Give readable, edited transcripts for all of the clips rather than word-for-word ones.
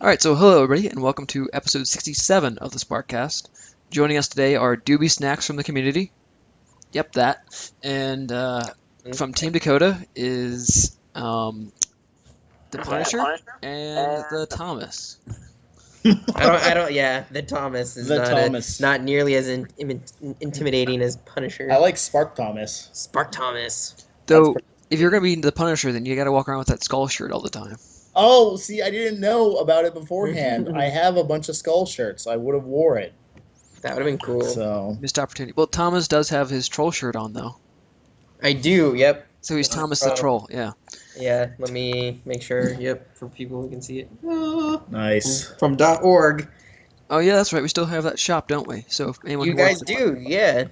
All right, so hello everybody, and welcome to episode 67 of the SparkCast. Joining us today are Doobiesnax from the community. Yep, that. And from Team Dakota is the Punisher and the Thomas. Yeah, the Thomas is The Thomas. not nearly as intimidating as Punisher. I like Spark Thomas. Spark Thomas. Though, if you're going to be the Punisher, then you got to walk around with that skull shirt all the time. Oh, see, I didn't know about it beforehand. I have a bunch of skull shirts. I would have wore it. That would have been cool. So Missed opportunity. Well, Thomas does have his troll shirt on, though. I do, yep. So he's Thomas the Troll, yeah. Yeah, let me make sure, yep, for people who can see it. nice. From .org. Oh, yeah, that's right. We still have that shop, don't we? So if anyone You who guys wants do, yeah.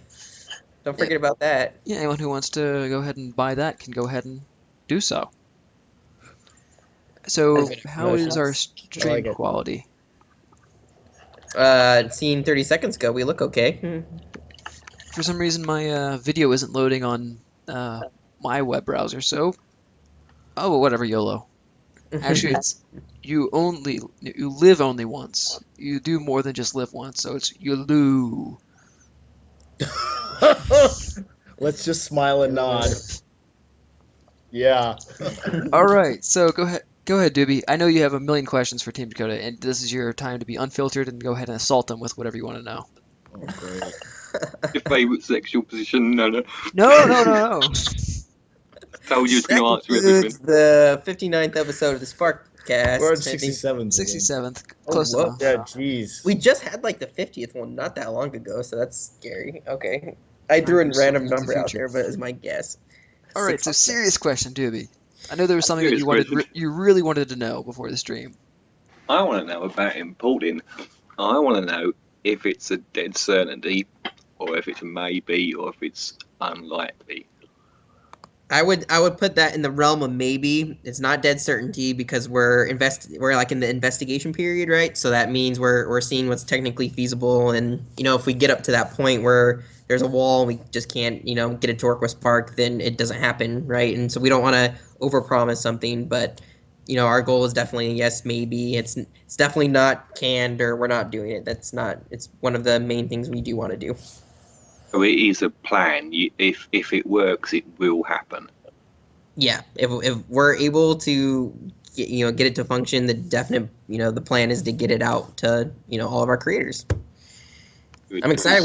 Don't forget about that. Yeah, anyone who wants to go ahead and buy that can go ahead and do so. So, how is our stream quality? Seen 30 seconds ago, we look okay. For some reason, my video isn't loading on my web browser, so... Oh, whatever, YOLO. Actually, it's you live only once. You do more than just live once, so it's YOLO. Let's just smile and nod. Yeah. All right, so go ahead, Doobie. I know you have a million questions for Team Dakota, and this is your time to be unfiltered and go ahead and assault them with whatever you want to know. Oh, great. Your favourite sexual position? No. No. Told you to answer everything. It's the 59th episode of the SparkCast. We're at 67. 67th, close whoa. enough. Yeah, jeez. We just had like the 50th one not that long ago, so that's scary. Okay. I threw a random number out there, but it's my guess. All right, so serious question, Doobie. I know there was something that Serious you really wanted to know before the stream. I want to know about importing. I want to know if it's a dead certainty, or if it's a maybe, or if it's unlikely. I would put that in the realm of maybe. It's not dead certainty because we're like in the investigation period, right? So that means we're seeing what's technically feasible, and if we get up to that point where there's a wall, we just can't get it to work with Spark, then it doesn't happen, right? And so we don't want to overpromise something, but our goal is definitely yes, maybe. It's definitely not canned or we're not doing it. It's one of the main things we do want to do. So it is a plan. If it works, it will happen. Yeah, if we're able to get it to function, the definite the plan is to get it out to all of our creators. I'm excited.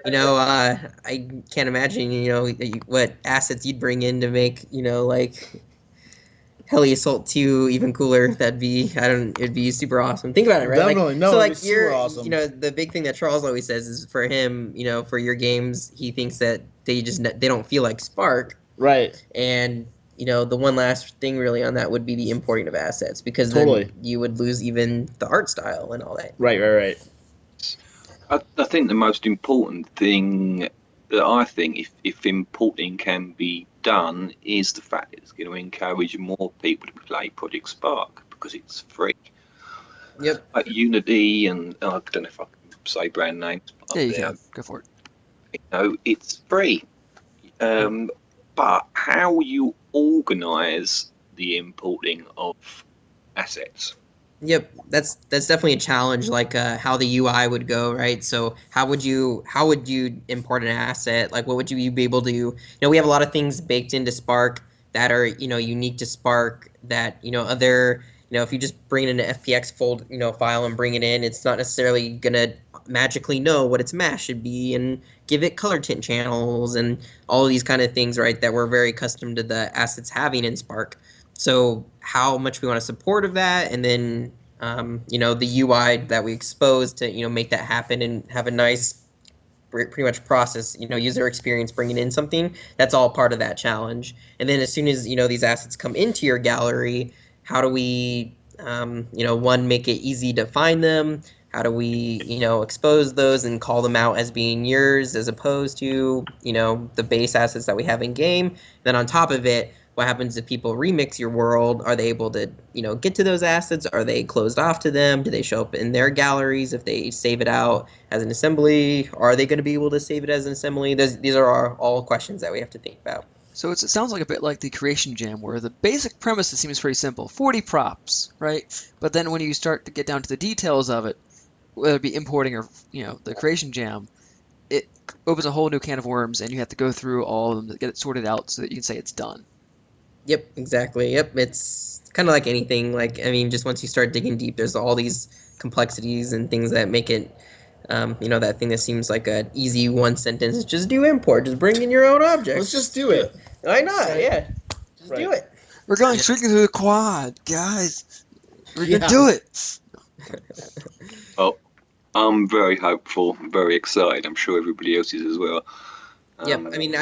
I can't imagine what assets you'd bring in to make like Heli Assault 2 even cooler. It'd be super awesome. Think about it, right? Definitely, it's super awesome. The big thing that Charles always says is for him, for your games, he thinks that they don't feel like Spark. Right. And the one last thing really on that would be the importing of assets, because Totally. then you would lose even the art style and all that. Right. I think the most important thing that I think if importing can be done is the fact that it's going to encourage more people to play Project Spark because it's free. Yep. Like Unity and I don't know if I can say brand names. Yeah, you can. Go for it. It's free. But how you organise the importing of assets? Yep, that's definitely a challenge. Like how the UI would go, right? So how would you import an asset? Like what would you be able to? We have a lot of things baked into Spark that are unique to Spark. That other if you just bring in an FPX file and bring it in, it's not necessarily gonna magically know what its mask should be and give it color tint channels and all of these kind of things, right? That we're very accustomed to the assets having in Spark. So how much we want to support of that, and then the UI that we expose to make that happen and have a nice pretty much process user experience bringing in something, that's all part of that challenge. And then as soon as these assets come into your gallery, how do we one, make it easy to find them? How do we expose those and call them out as being yours as opposed to the base assets that we have in game? Then on top of it, what happens if people remix your world? Are they able to get to those assets? Are they closed off to them? Do they show up in their galleries if they save it out as an assembly? Are they going to be able to save it as an assembly? These are all questions that we have to think about. So it sounds like a bit like the Creation Jam, where the basic premise seems pretty simple: 40 props, right? But then when you start to get down to the details of it, whether it be importing or the Creation Jam, it opens a whole new can of worms, and you have to go through all of them to get it sorted out so that you can say it's done. Yep, exactly. Yep, it's kind of like anything. Like, I mean, just once you start digging deep, there's all these complexities and things that make it, that thing that seems like an easy one sentence. Just do import. Just bring in your own objects. Let's just do it. Why not? Right. Yeah, just do it. We're going straight through the quad, guys. We're gonna do it. Well, I'm very hopeful, very excited. I'm sure everybody else is as well. Yep. I mean,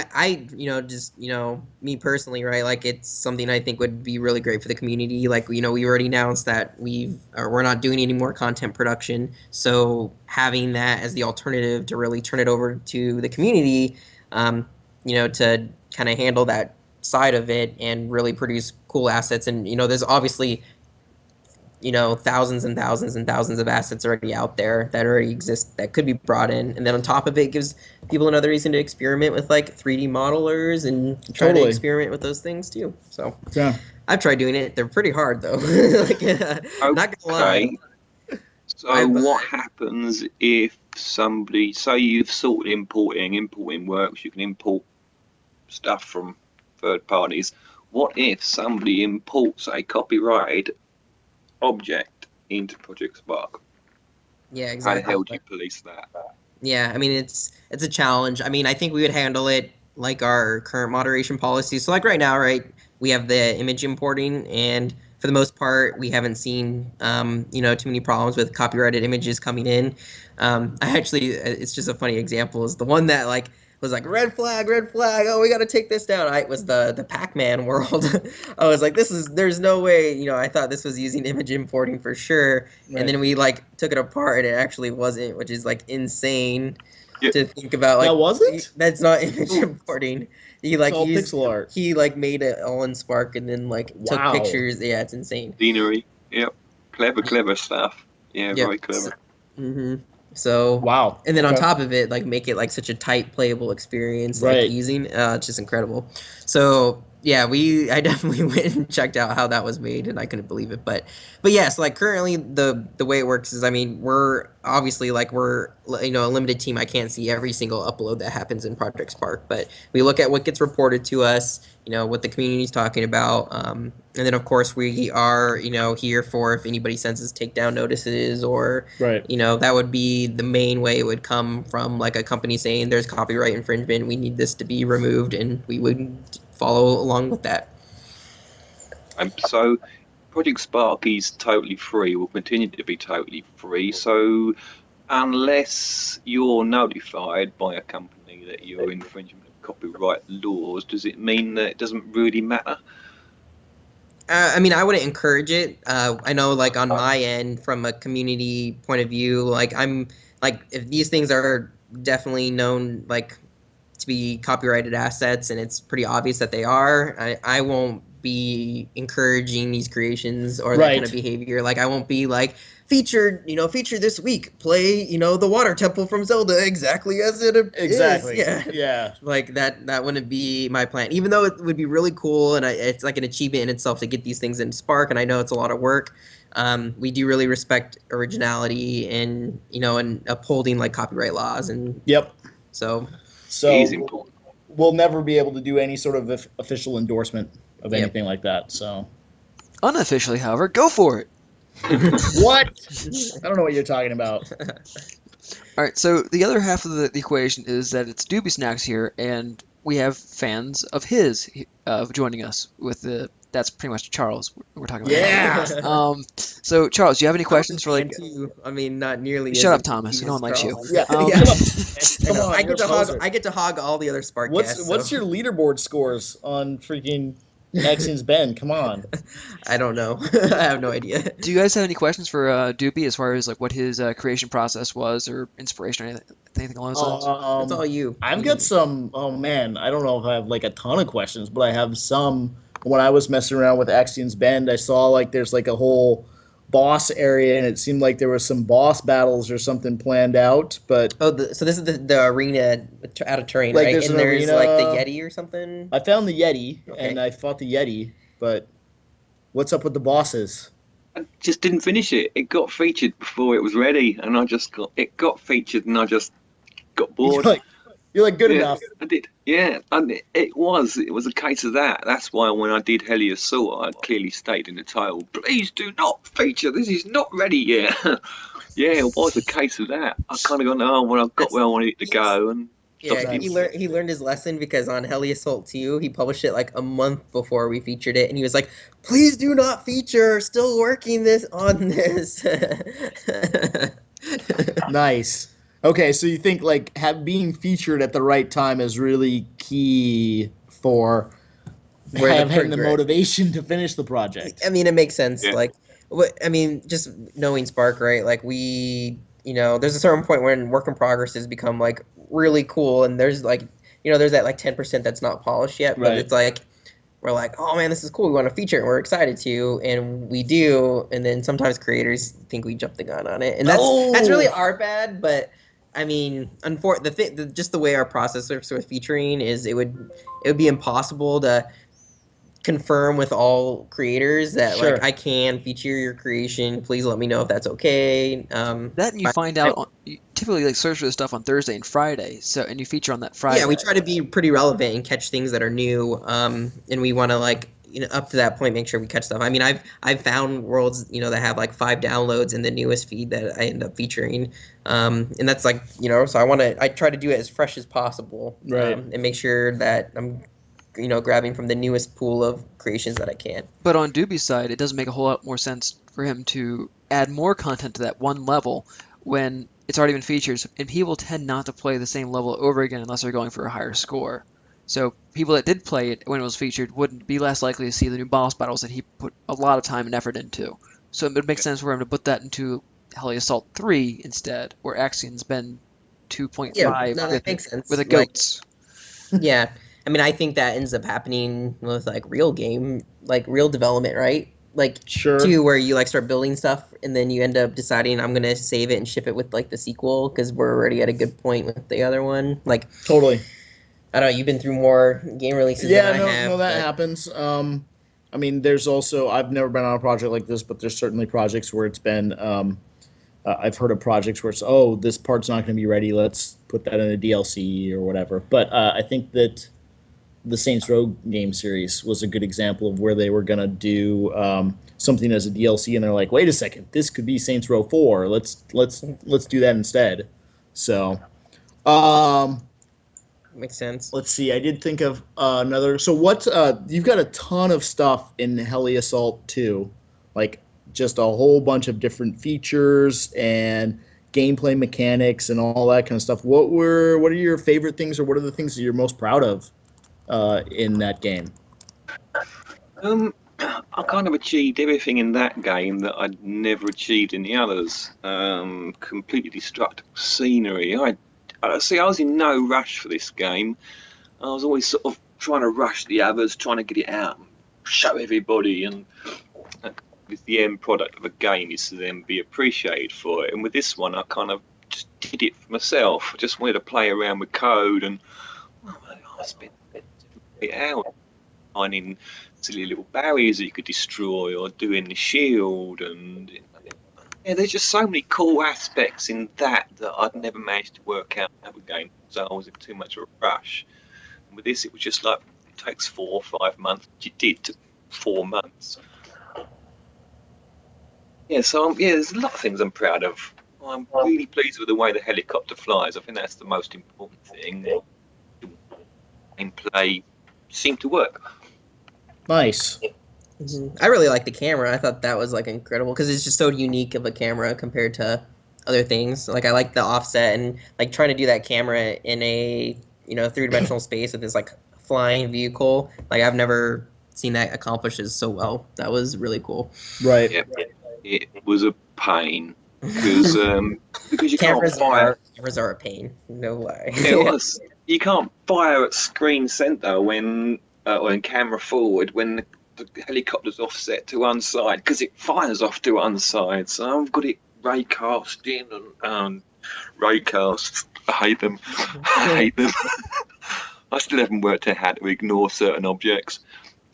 me personally, right? Like, it's something I think would be really great for the community. Like, we already announced that we're not doing any more content production. So having that as the alternative to really turn it over to the community, to kind of handle that side of it and really produce cool assets. And, there's obviously, thousands and thousands and thousands of assets already out there that already exist that could be brought in. And then on top of it, gives people another reason to experiment with like 3D modelers and try to experiment with those things too. So Yeah. I've tried doing it. They're pretty hard though. Not gonna lie. So what happens if somebody, say you've sorted importing works, you can import stuff from third parties. What if somebody imports a copyrighted object into Project Spark? Yeah, exactly. How do you police that? Yeah, I mean, it's a challenge. I mean, I think we would handle it like our current moderation policy. So like right now, right, we have the image importing, and for the most part, we haven't seen, too many problems with copyrighted images coming in. It's just a funny example is the one that like was like red flag, oh, we got to take this down. It was the Pac-Man world. I was like, there's no way, I thought this was using image importing for sure. Right. And then we like took it apart and it actually wasn't, which is like insane to think about. Like, that wasn't? That's not image importing. He like used pixel art. He like made it all in Spark and then like took pictures. Yeah, it's insane. Scenery. Yep. Clever stuff. Yeah, yep. Very clever. So wow. And then on top of it, like make it like such a tight playable experience, like using it's just incredible. So yeah, I definitely went and checked out how that was made, and I couldn't believe it. But yeah, so like currently the way it works is, I mean, we're obviously like a limited team. I can't see every single upload that happens in Project Spark, but we look at what gets reported to us, what the community's talking about, and then of course we are here for if anybody sends us takedown notices or that would be the main way it would come from, like a company saying there's copyright infringement, we need this to be removed, and we would follow along with that. So Project Spark is totally free, will continue to be totally free, so unless you're notified by a company that you're infringing copyright laws, does it mean that it doesn't really matter? I mean, I wouldn't encourage it. I know, like, on my end, from a community point of view, like, I'm, like, if these things are definitely known, like, to be copyrighted assets, and it's pretty obvious that they are, I won't be encouraging these creations or that kind of behavior. Like, I won't be like, featured this week, play, the water temple from Zelda exactly as it is. Yeah. Like that wouldn't be my plan, even though it would be really cool, and it's like an achievement in itself to get these things in Spark, and I know it's a lot of work. We do really respect originality and and upholding like copyright laws, and so we'll never be able to do any sort of official endorsement of anything like that. So unofficially, however, go for it. What? I don't know what you're talking about. All right, so the other half of the equation is that it's Doobiesnax here, and we have fans of his joining us with that's pretty much Charles we're talking about. Yeah. So Charles, do you have any questions for like? I mean, not nearly. Shut up, Thomas. No one likes you. Yeah. Come on. I get to hog all the other Spark guests. What's your leaderboard scores on freaking Axiom's Ben? Come on. I don't know. I have no idea. Do you guys have any questions for Doobie as far as like what his creation process was, or inspiration, or anything along those lines? It's all you. I've got some. Oh man, I don't know if I have like a ton of questions, but I have some. When I was messing around with Axiom's Bend, I saw like there's like a whole boss area, and it seemed like there was some boss battles or something planned out. But Oh, so this is the arena out of terrain, like, right? there's And an there's arena. like the Yeti or something. I found the Yeti, Okay. and I fought the Yeti. But what's up with the bosses? I just didn't finish it. It got featured before it was ready, and it got featured, and I just got bored. You're like good Yeah, enough. I did. Yeah, and it was a case of that. That's why when I did Heli Assault, I clearly stated in the title, "Please do not feature. This is not ready yet." Yeah, it was a case of that. I kind of gone, oh, well, I've got where I wanted it to go, and Yeah, stuff he learned his lesson because on Heli Assault 2, he published it like a month before we featured it, and he was like, "Please do not feature. Still working on this." Nice. Okay, so you think like being featured at the right time is really key for Where the having the progress- motivation to finish the project. I mean, it makes sense. Yeah. Like, I mean, just knowing Spark, right? Like, there's a certain point when work in progress has become like really cool, and there's like, there's that like 10% that's not polished yet, but Right. it's like we're like, oh man, this is cool. We want to feature it. And we're excited to, and we do. And then sometimes creators think we jumped the gun on it, and that's really our bad. But I mean, just the way our process works with featuring is it would be impossible to confirm with all creators that Sure. like I can feature your creation. Please let me know if that's okay. That and you find out you typically like search for this stuff on Thursday and Friday. So and you feature on that Friday. Yeah, we try to be pretty relevant and catch things that are new. And we want to like up to that point make sure we catch stuff. I mean, I've found worlds that have like 5 downloads in the newest feed that I end up featuring. And that's like so I try to do it as fresh as possible. Right. And make sure that I'm grabbing from the newest pool of creations that I can. But on Doobie's side, it doesn't make a whole lot more sense for him to add more content to that one level when it's already been featured, and people tend not to play the same level over again unless they're going for a higher score. So people that did play it when it was featured would be less likely to see the new boss battles that he put a lot of time and effort into. So it would make sense for him to put that into Heli Assault 3 instead, where Axion's been 2.5 that makes sense. with the goats. Yeah. I mean, I think that ends up happening with like real development, right? Like Sure. too, where you like start building stuff and then you end up deciding I'm gonna save it and ship it with like the sequel because we're already at a good point with the other one. Like Totally. I don't know, you've been through more game releases Yeah, than I have. no, that but- happens. I mean, there's also I've never been on a project like this, but there's certainly projects where it's been. I've heard of projects where it's this part's not going to be ready. Let's put that in a DLC or whatever. But I think that the Saints Row game series was a good example of where they were going to do something as a DLC, and they're like, wait a second, this could be Saints Row 4. Let's do that instead. So. Makes sense. Let's see. I did think of another. So you've got a ton of stuff in Heli Assault 2, like just a whole bunch of different features and gameplay mechanics and all that kind of stuff. What are your favorite things, or what are the things that you're most proud of in that game? I kind of achieved everything in that game that I'd never achieved in the others. Completely destructible scenery. I was in no rush for this game. I was always sort of trying to rush the others, trying to get it out and show everybody, and the end product of a game is to then be appreciated for it. And with this one, I kind of just did it for myself. I just wanted to play around with code, and I spent hours finding silly little barriers that you could destroy, or doing the shield, and there's just so many cool aspects in that I'd never managed to work out in other games, so I was in too much of a rush. And with this, it was just like, it takes 4 or 5 months, which it did, took 4 months. So there's a lot of things I'm proud of. I'm really pleased with the way the helicopter flies. I think that's the most important thing. Gameplay seemed to work. Nice. I really like the camera. I thought that was like incredible because it's just so unique of a camera compared to other things. Like I like the offset and like trying to do that camera in a 3-dimensional space with this like flying vehicle. Like I've never seen that accomplished so well. That was really cool. Right. Yeah, it was a pain because you can't fire. Cameras are a pain. No lie. It was. You can't fire at screen center when camera forward when the helicopter's offset to one side because it fires off to one side. So I've got it raycast in and raycasts. I hate them. I hate them. I still haven't worked out how to ignore certain objects.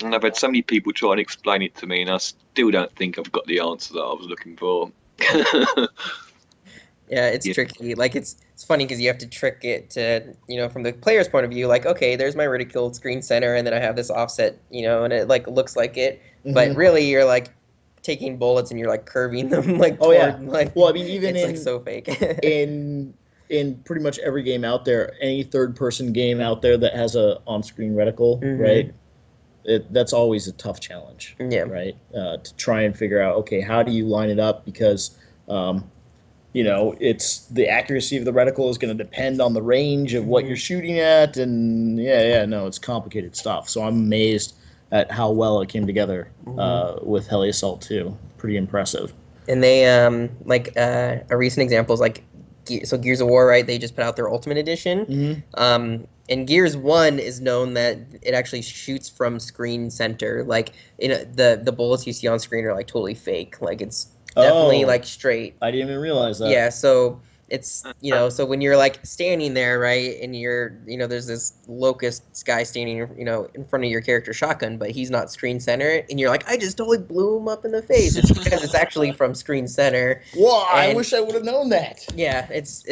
And I've had so many people try and explain it to me, and I still don't think I've got the answer that I was looking for. Yeah, it's tricky. Like it's funny because you have to trick it to, from the player's point of view, like, okay, there's my ridiculed screen center, and then I have this offset, and it like looks like it, but really you're like taking bullets and you're like curving them like toward, like, well, I mean, even it's like so fake. in pretty much every game out there, any third-person game out there that has a on-screen reticle, right? That's always a tough challenge, right? To try and figure out, okay, how do you line it up? Because it's the accuracy of the reticle is going to depend on the range of what you're shooting at, and it's complicated stuff. So I'm amazed at how well it came together with Heli Assault 2. Pretty impressive. And they a recent example is like Gears of War, right? They just put out their Ultimate Edition. And Gears 1 is known that it actually shoots from screen center. Like, the bullets you see on screen are like totally fake. Like it's definitely like straight. I didn't even realize that. Yeah, so it's so when you're like standing there, right, and you're there's this locust guy standing in front of your character's shotgun, but he's not screen center, and you're like, I just totally blew him up in the face. It's because it's actually from screen center. Whoa, I wish I would have known that. Yeah, it's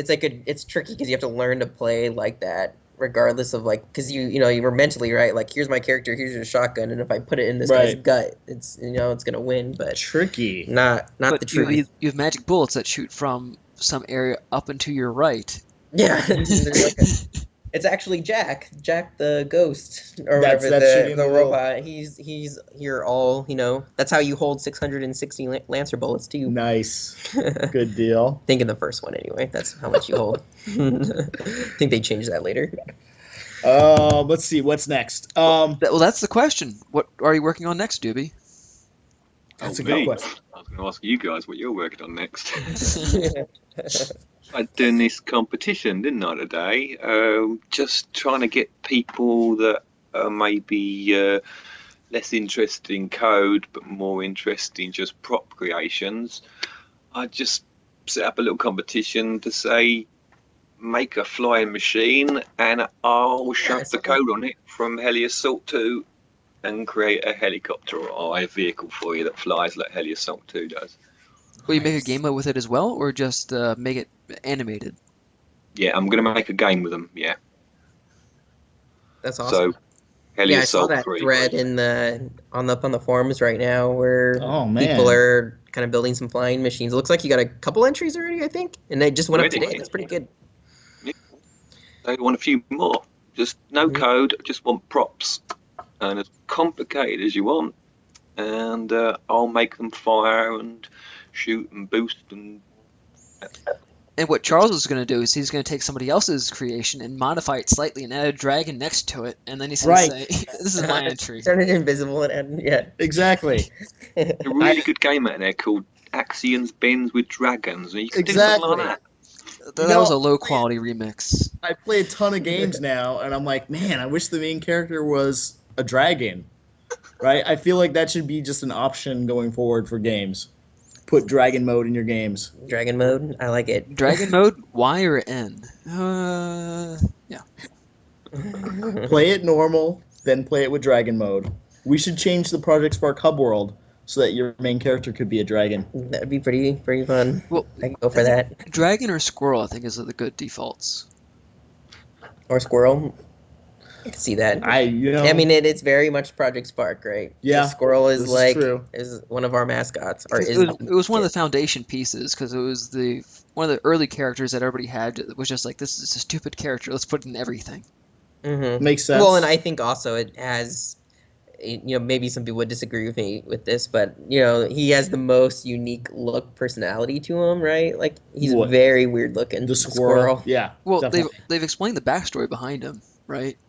tricky because you have to learn to play like that, regardless of like, because you were mentally right, like, here's my character, here's your shotgun, and if I put it in this guy's gut, it's it's gonna win. But tricky, not the truth. You have magic bullets that shoot from some area up and to your right. Yeah, it's actually Jack the ghost, or whatever, the robot. He's here all, that's how you hold 660 Lancer bullets too. Nice. Good deal. I think in the first one anyway, that's how much you hold. I think they changed that later. Let's see, what's next? Well, that's the question. What are you working on next, Doobie? That's a good question. I was going to ask you guys what you're working on next. I done this competition, didn't I, today? Just trying to get people that are maybe less interested in code, but more interested in just prop creations. I just set up a little competition to say, make a flying machine, and I'll shove the code on it from Heli Assault 2 and create a helicopter or a vehicle for you that flies like Heli Assault 2 does. Will you make a game mode with it as well, or just make it animated? Yeah, I'm going to make a game with them, yeah. That's awesome. So, Heli I saw Assault that 3. thread on the forums right now where people are kind of building some flying machines. It looks like you got a couple entries already, I think, and they just went up today. That's pretty good. Yeah. I want a few more. Just no code, just want props. And as complicated as you want, and I'll make them fire and shoot and boost and. And what Charles is going to do is he's going to take somebody else's creation and modify it slightly and add a dragon next to it, and then he's going to say, "This is my entry." Turn it invisible and add, exactly. A really good game out there called Axions Bends with Dragons, and you can do something like that. That was a low quality remix. I play a ton of games now, and I'm like, man, I wish the main character was a dragon, right? I feel like that should be just an option going forward for games. Put dragon mode in your games. Dragon mode, I like it. Dragon mode, Y or N? Yeah. Play it normal, then play it with dragon mode. We should change the Project Spark hub world so that your main character could be a dragon. That'd be pretty fun. Well, I can go for that. Dragon or squirrel, I think, is the good defaults. Or squirrel. I can see that. I mean, it's very much Project Spark, right? Yeah. The squirrel is is one of our mascots. It was one of the foundation pieces because it was one of the early characters that everybody had. It was just like, this is a stupid character. Let's put it in everything. Mm-hmm. Makes sense. Well, and I think also it has, maybe some people would disagree with me with this, but he has the most unique look, personality to him, right? Like he's very weird looking. The squirrel. Yeah. Well, they've explained the backstory behind him, right?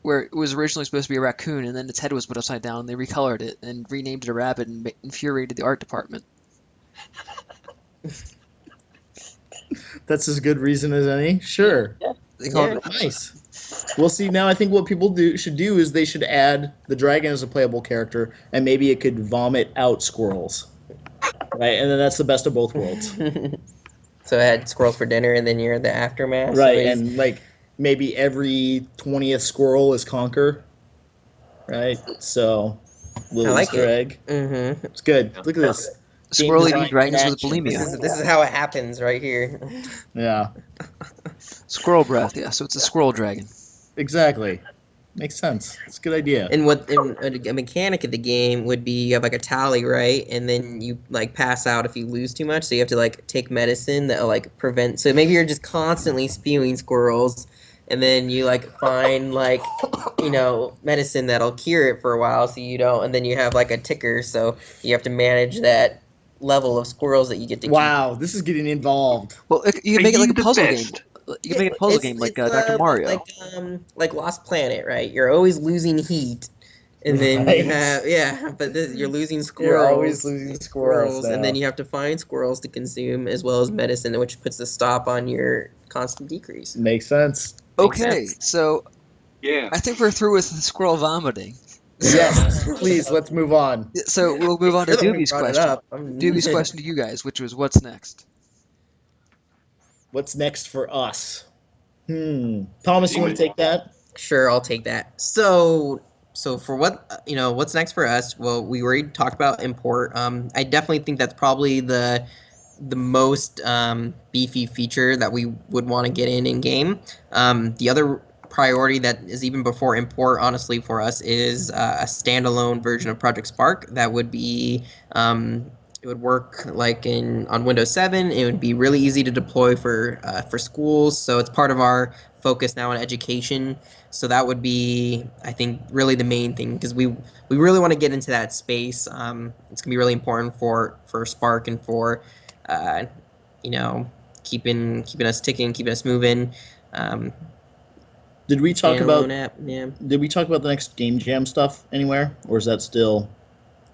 Where it was originally supposed to be a raccoon, and then its head was put upside down, and they recolored it and renamed it a rabbit and infuriated the art department. That's as good reason as any? Sure. Yeah. They called it nice. Well, see, now I think what people should do is they should add the dragon as a playable character, and maybe it could vomit out squirrels, right? And then that's the best of both worlds, So I had squirrels for dinner, and then you're the aftermath. right? So And like maybe every 20th squirrel is conquer, right? So little I like Easter it. egg. Mm-hmm. It's good. Look at this. Squirrel eating design dragons in with action. bulimia. This is how it happens right here. Yeah, Squirrel breath, yeah. So it's a squirrel dragon. exactly. Makes sense. It's a good idea. And a mechanic of the game would be you have like a tally, right? And then you like pass out if you lose too much. So you have to like take medicine that'll like prevent. So maybe you're just constantly spewing squirrels, and then you like find like medicine that'll cure it for a while, so you don't. And then you have like a ticker, so you have to manage that level of squirrels that you get to keep. Wow, this is getting involved. Well, you can Are make it like you a the puzzle best? game. You can make it a puzzle game like Dr. Mario. Like Lost Planet, right? You're always losing heat, and then Right. you have but you're losing squirrels. You're always losing squirrels and now. then you have to find squirrels to consume as well as medicine, which puts a stop on your constant decrease. Makes sense. Okay, so Yeah. I think we're through with the squirrel vomiting. Yes, please, let's move on. So we'll move on to You're the one who Doobie's brought it question. up. Doobie's question to you guys, which was what's next? What's next for us? Thomas, you want to take that? Sure, I'll take that. So for what's next for us? Well, we already talked about import. I definitely think that's probably the most beefy feature that we would want to get in game. The other priority that is even before import, honestly, for us is a standalone version of Project Spark that would be. It would work like on Windows 7. It would be really easy to deploy for schools. So it's part of our focus now on education. So that would be, I think, really the main thing, because we really want to get into that space. It's gonna be really important for Spark and for keeping us ticking, keeping us moving. Did we talk about? App, yeah. Did we talk about the next game jam stuff anywhere, or is that still?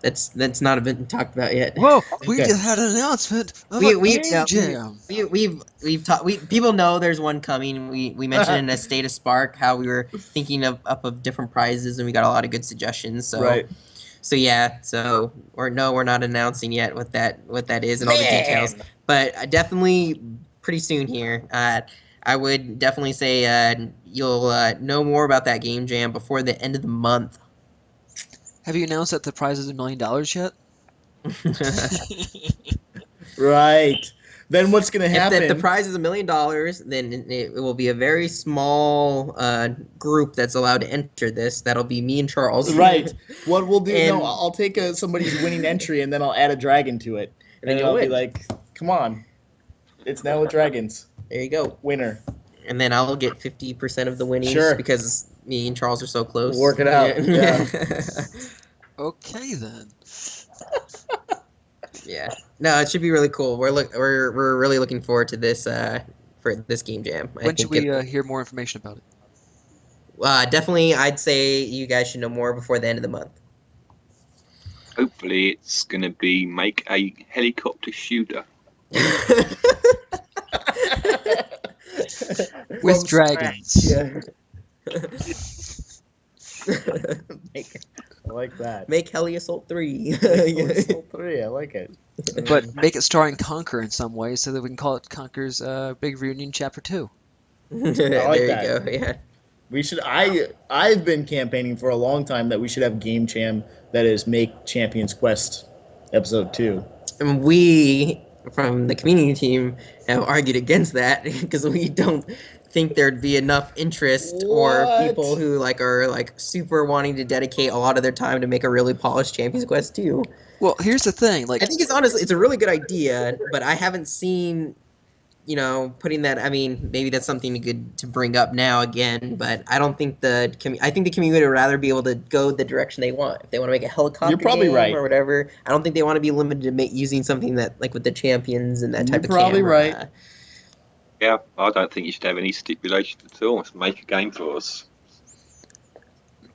That's not been talked about yet. Whoa, we Okay. just had an announcement of We- a we- game yeah, jam. We've talked. People know there's one coming. We mentioned in a State of Spark how we were thinking of different prizes, and we got a lot of good suggestions. So Right. So yeah. So we're not announcing yet what that is and all the details. But definitely pretty soon here. I would definitely say you'll know more about that game jam before the end of the month. Have you announced that the prize is $1 million yet? Right. Then what's going to happen? If the prize is $1 million, then it will be a very small group that's allowed to enter this. That'll be me and Charles. Right. What we'll do? And- No, I'll take somebody's winning entry and then I'll add a dragon to it, And then and you'll I'll be win. like, "Come on, it's now with dragons." There you go. Winner. And then I'll get 50% of the winnings Sure. because me and Charles are so close. We'll work it out, yeah. Okay then. Yeah. No, it should be really cool. We're really looking forward to this for this game jam. When should we hear more information about it? Definitely, I'd say you guys should know more before the end of the month. Hopefully, it's going to be make a helicopter shooter. With dragons. Yeah. I like that. Make Heli Assault 3. Soul 3, I like it. But make it starring Conquer in some way so that we can call it Conquer's Big Reunion Chapter 2. like there you that. go. Yeah. We should. I've been campaigning for a long time that we should have game jam that is make Champions Quest Episode 2. And we, from the community team, have argued against that because we don't think there'd be enough interest or What? people who are super wanting to dedicate a lot of their time to make a really polished Champions Quest 2. Well, here's the thing. Like, I think it's a really good idea, but I haven't seen, putting that. I mean, maybe that's something good to bring up now again, but I don't think I think the community would rather be able to go the direction they want. If they want to make a helicopter You're probably game right. or whatever, I don't think they want to be limited to using something that with the champions and that type You're of probably camera. right. Yeah, I don't think you should have any stipulations at all. Just make a game for us.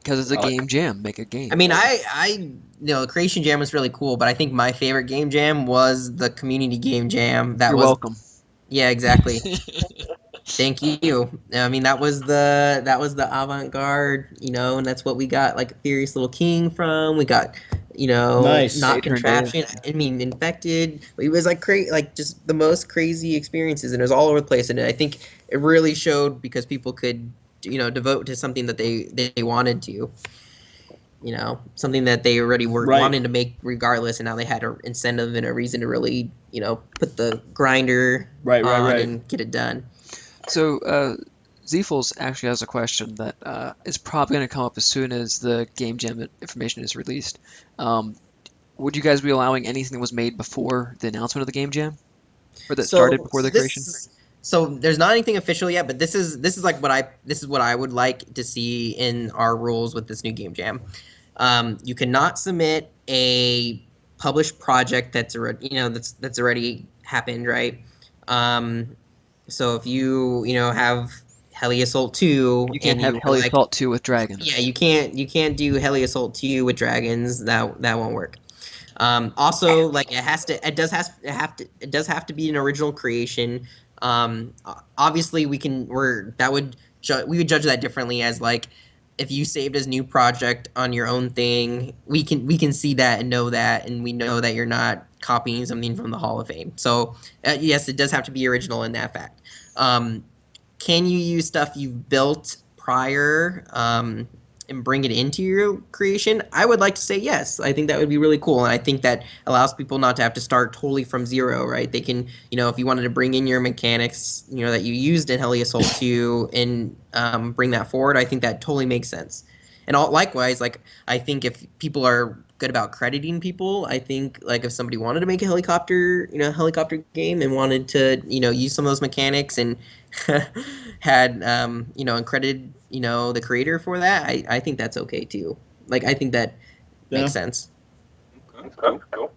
because it's a game jam. Make a game. I mean, Creation Jam was really cool, but I think my favorite game jam was the community game jam. That You're was welcome. Yeah, exactly. Thank you. I mean, that was the avant-garde, and that's what we got, like, Furious Little King from. We got, Nice. not Adrian contraption. I mean, infected. It was like like just the most crazy experiences, and it was all over the place. And I think it really showed because people could, devote to something that they wanted to. Something that they already were Right. wanting to make regardless, and now they had an incentive and a reason to really, put the grinder Right. on and get it done. So, Zeefels actually has a question that is probably going to come up as soon as the Game Jam information is released. Would you guys be allowing anything that was made before the announcement of the Game Jam, or that started before the creation? So there's not anything official yet, but this is like what I would like to see in our rules with this new Game Jam. You cannot submit a published project that's already that's already happened, right? So if you have Heli Assault 2, You can't and have Heli Assault 2 with dragons. yeah, you can't do Heli Assault 2 with dragons. That won't work. Also, like, it does have to be an original creation. Obviously we would judge that differently, as like, if you saved as new project on your own thing, we can see that and know that, and we know that you're not copying something from the Hall of Fame. So yes, it does have to be original in that fact. Can you use stuff you've built prior and bring it into your creation? I would like to say yes. I think that would be really cool, and I think that allows people not to have to start totally from zero, right? They can, if you wanted to bring in your mechanics, that you used in Heli Assault 2 and bring that forward, I think that totally makes sense. And likewise, like, I think if people are good about crediting people, I think, like, if somebody wanted to make a helicopter game and wanted to, use some of those mechanics and had, and credited, the creator for that, I think that's okay too. Like, I think that makes sense. Cool.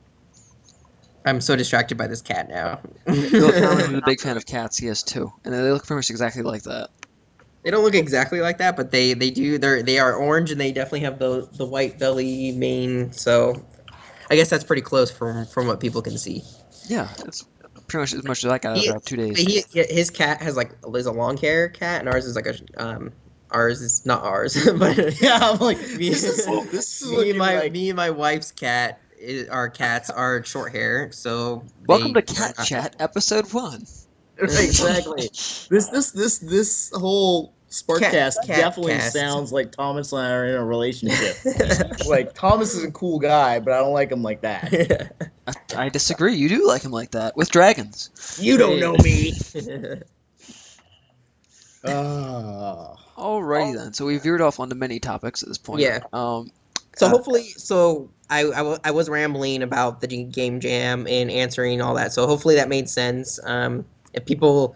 I'm so distracted by this cat now. Bill Thomas is a big fan of cats. He has two, and they look pretty much exactly like that. They don't look exactly like that, but they do. They are orange, and they definitely have the white belly mane. So I guess that's pretty close from what people can see. Yeah, it's pretty much as much as I got out of 2 days. His cat is a long hair cat, and ours is like ours is not ours, but Yeah, I'm like, me, this is me and looking like- and my wife's cat. Our cats are short hair, so Welcome to Cat Chat, episode 1. Exactly. This whole SparkCast Cat definitely cast. sounds like Thomas and I are in a relationship. Like, Thomas is a cool guy, but I don't like him like that. I disagree. You do like him like that, with dragons. You don't know me. Alrighty then. So we veered off onto many topics at this point. Yeah. So hopefully, I was rambling about the Game Jam and answering all that. So hopefully that made sense. If people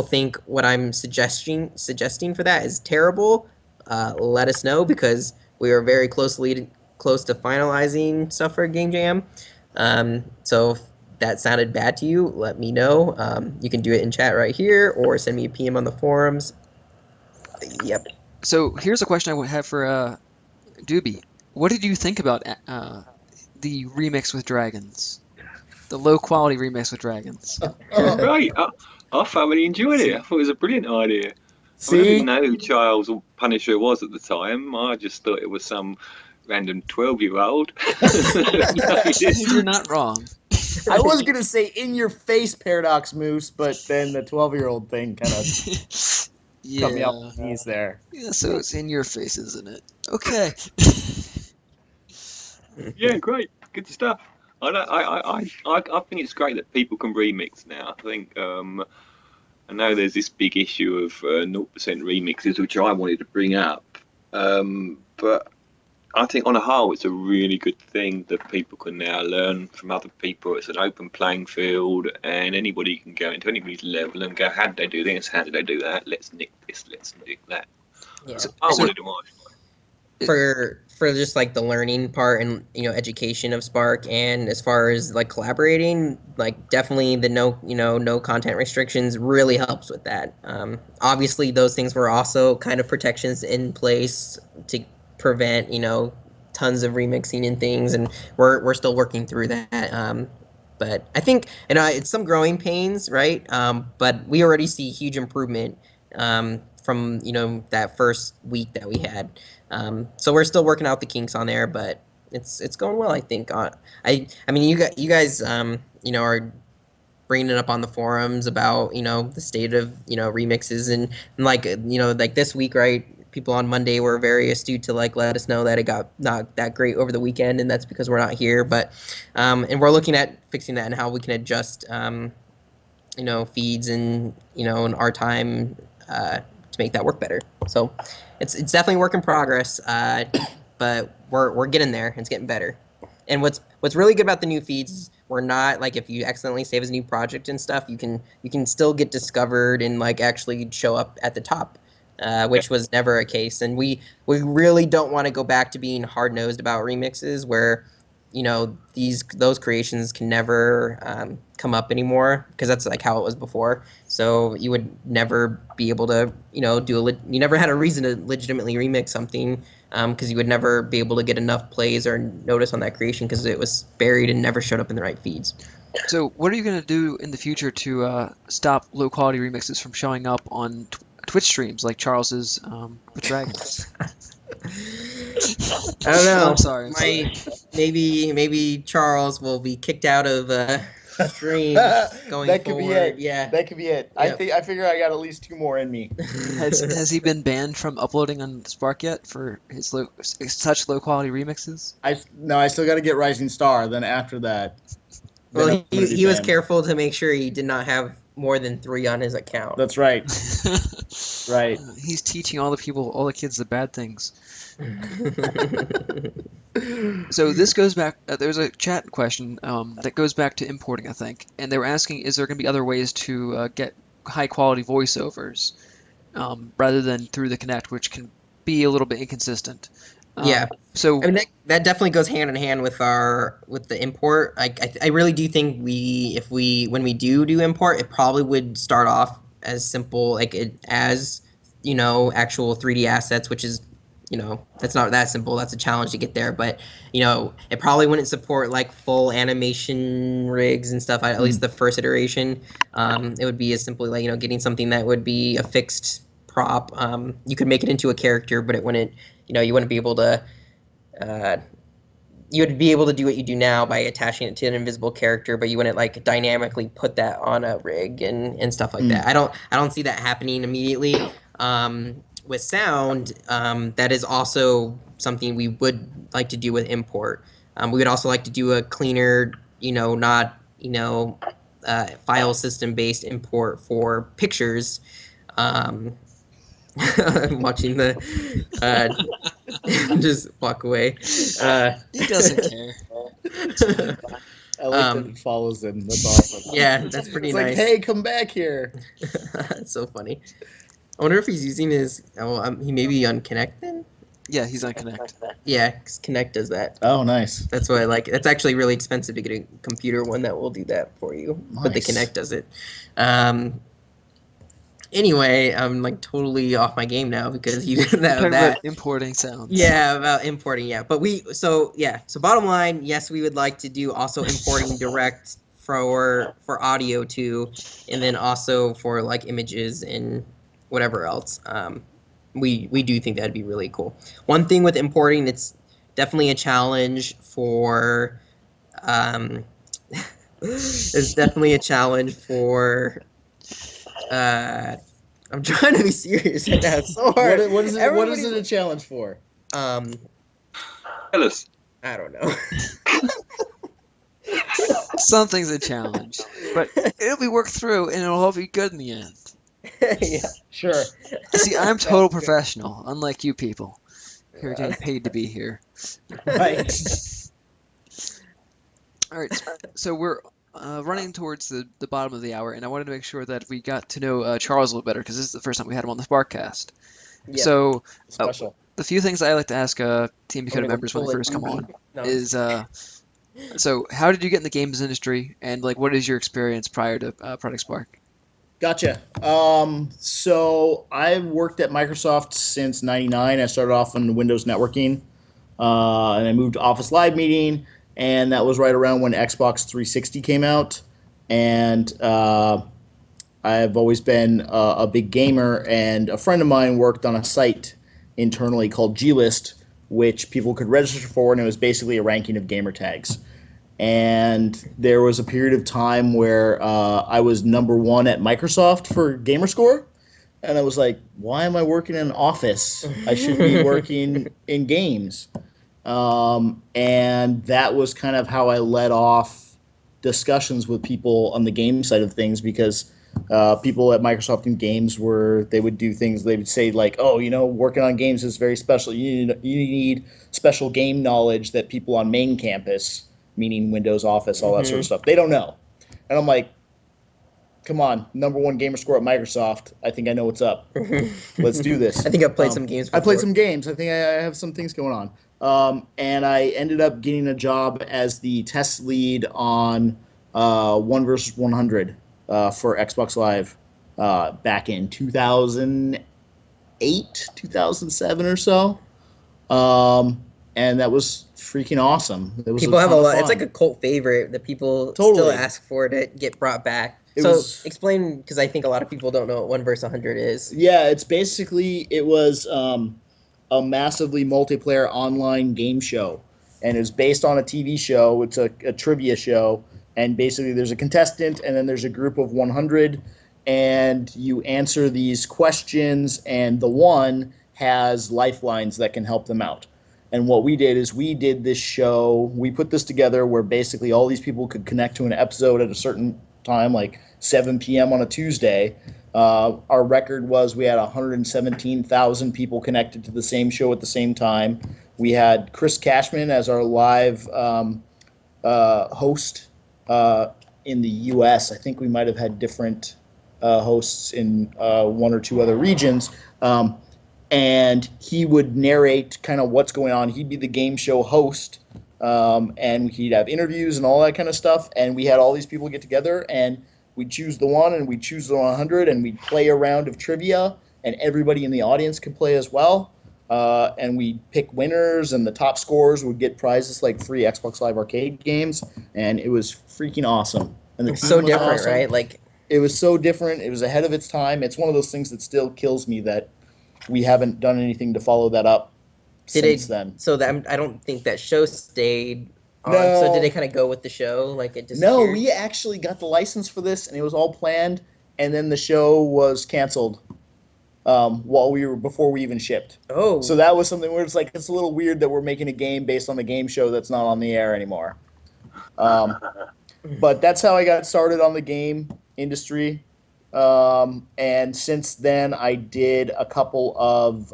think what I'm suggesting for that is terrible, let us know, because we are very close to finalizing stuff for Game Jam. So if that sounded bad to you, let me know. You can do it in chat right here, or send me a PM on the forums. Yep. So here's a question I would have for Doobie. What did you think about the remix with dragons? The low quality remix with dragons. Right. I thoroughly enjoyed it. I thought it was a brilliant idea. I didn't know who Charles Punisher was at the time. I just thought it was some random 12-year-old. You're not wrong. I was going to say in your face Paradox Moose, but then the 12-year-old thing kind of cut me off the knees there. Yeah, so it's in your face, isn't it? Okay. Yeah, great. Good stuff. I think it's great that people can remix now. I think I know there's this big issue of 0% remixes, which I wanted to bring up. But I think on a whole, it's a really good thing that people can now learn from other people. It's an open playing field, and anybody can go into anybody's level and go, how did they do this? How did they do that? Let's nick this. Let's nick that. Yeah. So I wanted to watch. For just like the learning part and education of Spark, and as far as like collaborating, like definitely the no content restrictions really helps with that. Obviously those things were also kind of protections in place to prevent tons of remixing and things, and we're still working through that. But I think, it's some growing pains, right? But we already see huge improvement from that first week that we had. So we're still working out the kinks on there, but it's going well, I think. I mean, you guys are bringing it up on the forums about the state of remixes and like this week, right? People on Monday were very astute to like let us know that it got not that great over the weekend, and that's because we're not here. But and we're looking at fixing that and how we can adjust feeds and in our time to make that work better. So it's definitely a work in progress, but we're getting there. It's getting better. And what's really good about the new feeds is we're not like, if you accidentally save as a new project and stuff, you can still get discovered and like actually show up at the top, which was never a case. And we really don't want to go back to being hard nosed about remixes where those creations can never come up anymore, because that's like how it was before. So you would never be able to you never had a reason to legitimately remix something, because you would never be able to get enough plays or notice on that creation because it was buried and never showed up in the right feeds. So what are you going to do in the future to stop low quality remixes from showing up on Twitch streams like Charles's with Dragons? I don't know. I'm sorry. Maybe Charles will be kicked out of stream going that could forward. be it. Yeah, that could be it. Yep. I figure I got at least 2 more in me. Has he been banned from uploading on Spark yet for his such low quality remixes? I still got to get Rising Star. Then after that, well, he was careful to make sure he did not have more than 3 on his account. That's right. Right. He's teaching all the kids the bad things. So this goes back, there's a chat question that goes back to importing, I think, and they were asking, is there going to be other ways to get high quality voiceovers rather than through the Kinect, which can be a little bit inconsistent? Yeah. So I mean, that definitely goes hand in hand with the import. I really do think when we do import, it probably would start off as simple as actual 3D assets, which is that's not that simple. That's a challenge to get there, but it probably wouldn't support like full animation rigs and stuff. At least the first iteration, it would be as simply like getting something that would be a fixed prop. You could make it into a character, but it wouldn't. You wouldn't be able to. You would be able to do what you do now by attaching it to an invisible character, but you wouldn't like dynamically put that on a rig and stuff like that. I don't see that happening immediately. With sound, that is also something we would like to do with import. We would also like to do a cleaner, not file system based import for pictures. I'm watching the just walk away. he doesn't care. I like that it follows him. That's awesome. Yeah, that's pretty it's nice. Like, hey, come back here. That's so funny. I wonder if he's using his. He may be on Kinect then. Yeah, he's on Kinect. Yeah, 'cause Kinect does that. Oh, nice. That's why I like it. That's actually really expensive to get a computer one that will do that for you. Nice. But the Kinect does it. Anyway, I'm like totally off my game now because you did that. About importing sounds. Yeah, about importing. Yeah, but so bottom line, yes, we would like to do also importing direct for audio too, and then also for like images and whatever else. We do think that'd be really cool. One thing with importing, it's definitely a challenge for. It's definitely a challenge for. I'm trying to be serious right now. It's so hard. What is it a challenge for? Tell us. I don't know. Something's a challenge, but it'll be worked through and it'll all be good in the end. Yeah, sure. See, I'm total professional, unlike you people who are getting paid to be here. Right. All right, so we're running towards the bottom of the hour, and I wanted to make sure that we got to know Charles a little better, because this is the first time we had him on the SparkCast. Yeah. So, Special. the few things I like to ask Team Dakota members when they first come on is, so how did you get in the games industry, and like what is your experience prior to Project Spark? Gotcha. So I've worked at Microsoft since '99. I started off in Windows networking, and I moved to Office Live Meeting. and that was right around when Xbox 360 came out. And I've always been a big gamer, and a friend of mine worked on a site internally called Glist, which people could register for, and it was basically a ranking of gamer tags. And there was a period of time where I was number one at Microsoft for Gamerscore, and I was like, why am I working in an office? I should be working in games. And that was kind of how I led off discussions with people on the game side of things, because people at Microsoft and games they would do things, they would say like, oh, working on games is very special. You need special game knowledge that people on main campus, meaning Windows, Office, all that sort of stuff, they don't know. And I'm like, come on, number one gamer score at Microsoft. I think I know what's up. Let's do this. I think I've played some games before. I played some games. I think I have some things going on. And I ended up getting a job as the test lead on 1 versus 100 for Xbox Live back in 2008, 2007 or so. And that was freaking awesome. People have a lot. It's like a cult favorite that people still ask for to get brought back. Explain, because I think a lot of people don't know what 1 versus 100 is. Yeah, it was a massively multiplayer online game show, and it's based on a TV show. It's a trivia show, and basically there's a contestant, and then there's a group of 100, and you answer these questions, and the one has lifelines that can help them out. And what we did is we did this show. We put this together where basically all these people could connect to an episode at a certain time, like 7 p.m. on a Tuesday. Our record was we had 117,000 people connected to the same show at the same time. We had Chris Cashman as our live host in the U.S. I think we might have had different hosts in 1 or 2 other regions. And he would narrate kind of what's going on. He'd be the game show host, and he'd have interviews and all that kind of stuff. And we had all these people get together, and we'd choose the one, and we'd choose the 100, and we'd play a round of trivia, and everybody in the audience could play as well. And we'd pick winners, and the top scorers would get prizes like free Xbox Live Arcade games, and it was freaking awesome. And it's so different, awesome. Right? Like, it was so different. It was ahead of its time. It's one of those things that still kills me that we haven't done anything to follow that up since then. So I don't think that show stayed on. No. So did they kind of go with the show? Like it just No, we actually got the license for this, and it was all planned, and then the show was canceled before we even shipped. Oh. So that was something where it's like, it's a little weird that we're making a game based on the game show that's not on the air anymore. But that's how I got started on the game industry. And since then, I did a couple of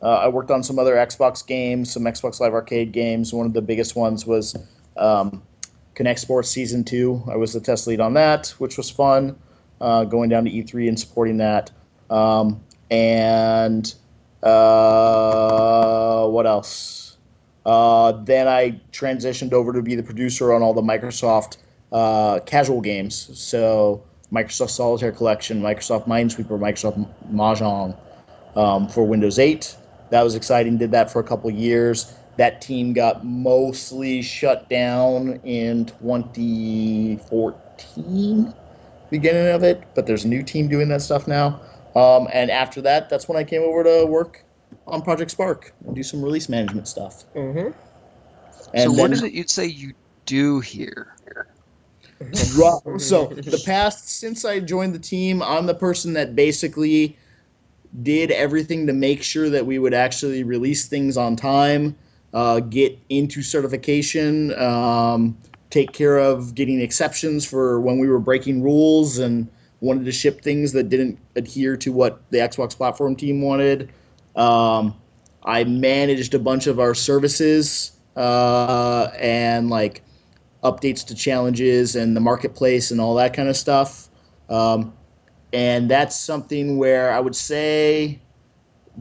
I worked on some other Xbox games, some Xbox Live Arcade games. One of the biggest ones was Connect Sports Season 2. I was the test lead on that, which was fun, going down to E3 and supporting that. And what else? Then I transitioned over to be the producer on all the Microsoft casual games. So Microsoft Solitaire Collection, Microsoft Minesweeper, Microsoft Mahjong for Windows 8. That was exciting. Did that for a couple of years. That team got mostly shut down in 2014, beginning of it. But there's a new team doing that stuff now. And after that, that's when I came over to work on Project Spark and do some release management stuff. Mm-hmm. So what is it you'd say you do here? So since I joined the team, I'm the person that basically did everything to make sure that we would actually release things on time, get into certification, take care of getting exceptions for when we were breaking rules and wanted to ship things that didn't adhere to what the Xbox platform team wanted. I managed a bunch of our services and like updates to challenges and the marketplace and all that kind of stuff. And that's something where I would say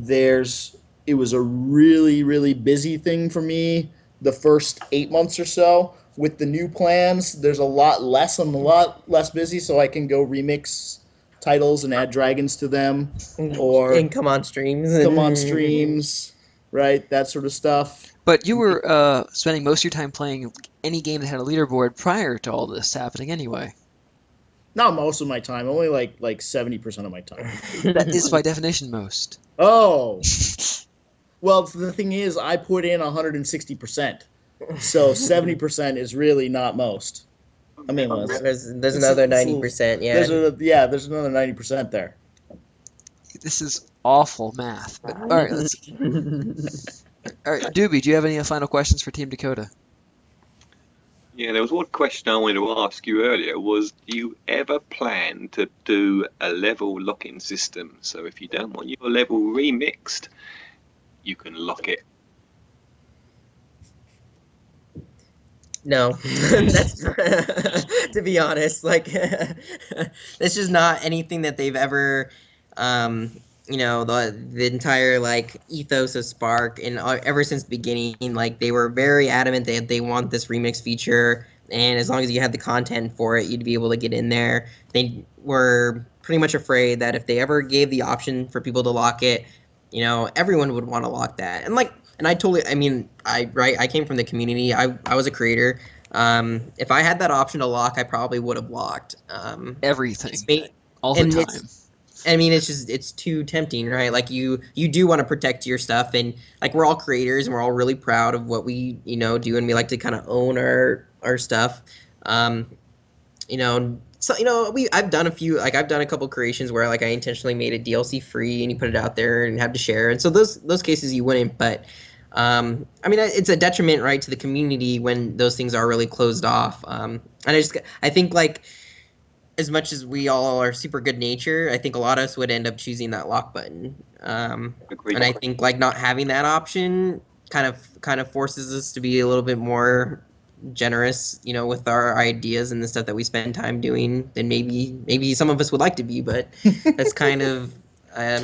it was a really, really busy thing for me the first 8 months or so. With the new plans, there's a lot less. I'm a lot less busy, so I can go remix titles and add dragons to them. And come on streams. Right? That sort of stuff. But you were spending most of your time playing any game that had a leaderboard prior to all this happening anyway. Not most of my time, only like 70% of my time. That is by definition most. Oh, well, the thing is, I put in 160%, so 70% is really not most. I mean, There's it's another a- it's a- 90%, yeah. there's another 90% there. This is awful math. But, all right, all right, Doobie, do you have any final questions for Team Dakota? Yeah, there was one question I wanted to ask you earlier was, do you ever plan to do a level locking system? So if you don't want your level remixed, you can lock it. No, that's to be honest, like it's just not anything that they've ever, the entire like ethos of Spark and ever since the beginning, like they were very adamant that they want this remix feature, and as long as you had the content for it, you'd be able to get in there. They were pretty much afraid that if they ever gave the option for people to lock it, everyone would want to lock that, and I came from the community. I was a creator. If I had that option to lock, I probably would have locked. Everything. All the time. It's too tempting, right? Like you do want to protect your stuff, and like we're all creators and we're all really proud of what we, do, and we like to kind of own our stuff. I've done a couple creations where like I intentionally made a DLC free and you put it out there and have to share. And so those cases you wouldn't, but it's a detriment, right, to the community when those things are really closed off. And I think like as much as we all are super good nature, I think a lot of us would end up choosing that lock button. Agreed. And I think like not having that option kind of forces us to be a little bit more generous, with our ideas and the stuff that we spend time doing than maybe some of us would like to be, but that's kind of I